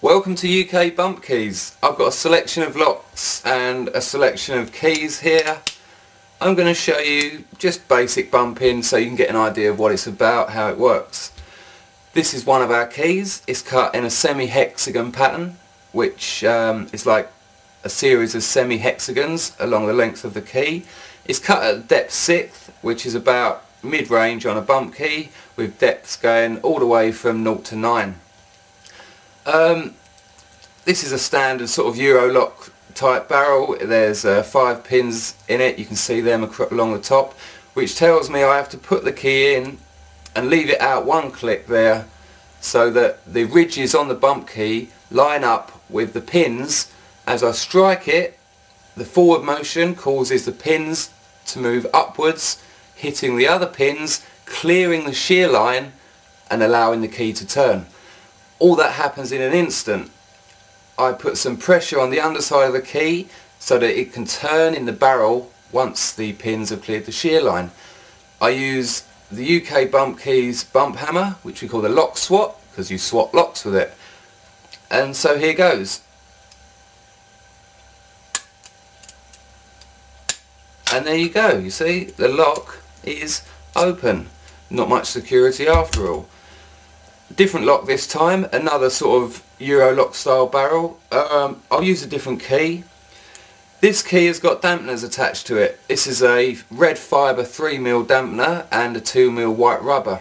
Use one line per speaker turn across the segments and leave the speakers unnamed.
Welcome to UK Bump Keys. I've got a selection of locks and a selection of keys here. I'm going to show you just basic bumping so you can get an idea of what it's about, how it works. This is one of our keys. It's cut in a semi-hexagon pattern, which is like a series of semi-hexagons along the length of the key. It's cut at depth 6th, which is about mid-range on a bump key, with depths going all the way from 0 to 9. This is a standard sort of Euro lock type barrel. There's 5 pins in it, you can see them along the top, which tells me I have to put the key in and leave it out one click there so that the ridges on the bump key line up with the pins. As I strike it, the forward motion causes the pins to move upwards, hitting the other pins, clearing the shear line and allowing the key to turn. All that happens in an instant. I put some pressure on the underside of the key so that it can turn in the barrel once the pins have cleared the shear line. I use the UK Bump Keys bump hammer, which we call the lock swap, because you swap locks with it. And so here goes. And there you go, you see, the lock is open. Not much security after all. Different lock this time, another sort of Euro lock style barrel. I'll use a different key. This key has got dampeners attached to it. This is a red fibre 3mm dampener and a 2mm white rubber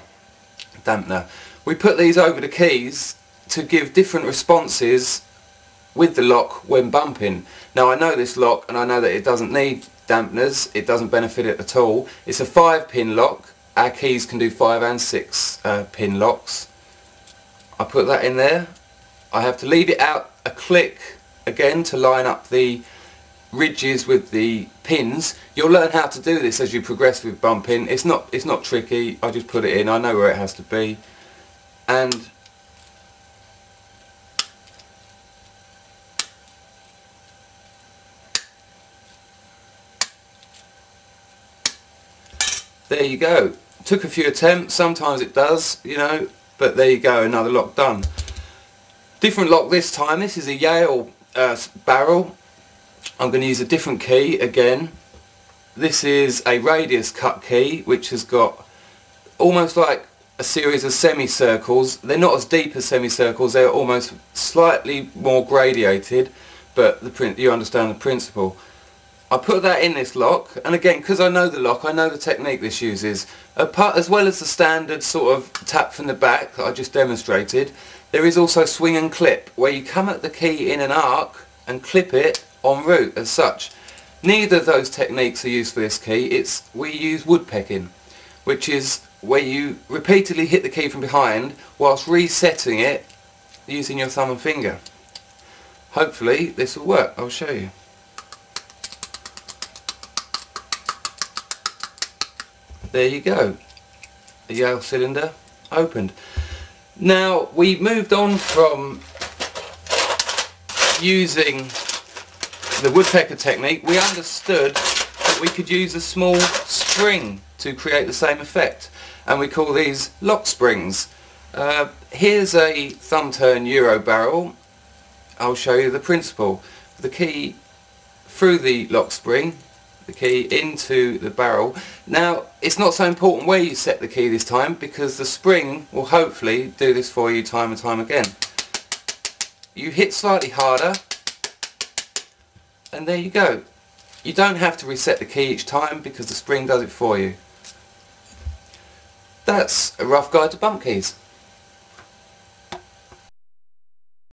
dampener. We put these over the keys to give different responses with the lock when bumping. Now I know this lock and I know that it doesn't need dampeners, it doesn't benefit it at all. It's a 5-pin lock. Our keys can do 5 and 6 pin locks. I put that in there. I have to leave it out a click again to line up the ridges with the pins. You'll learn how to do this as you progress with bumping. It's not tricky. I just put it in. I know where it has to be. And there you go. Took a few attempts. Sometimes it does, you know. But there you go, another lock done. Different lock this time. This is a Yale barrel. I'm going to use a different key again. This is a radius cut key, which has got almost like a series of semicircles. They're not as deep as semicircles, they're almost slightly more gradiated, but you understand the principle. I put that in this lock, and again, because I know the lock, I know the technique this uses. As well as the standard sort of tap from the back that I just demonstrated, there is also swing and clip, where you come at the key in an arc and clip it en route as such. Neither of those techniques are used for this key. We use woodpecking, which is where you repeatedly hit the key from behind whilst resetting it using your thumb and finger. Hopefully this will work. I'll show you. There you go, the Yale cylinder opened. Now we moved on from using the woodpecker technique. We understood that we could use a small spring to create the same effect, and we call these lock springs. Here's a thumb turn Euro barrel. I'll show you the principle. The key through the lock spring, the key into the barrel. Now it's not so important where you set the key this time, because the spring will hopefully do this for you time and time again. You hit slightly harder and there you go. You don't have to reset the key each time because the spring does it for you. That's a rough guide to bump keys.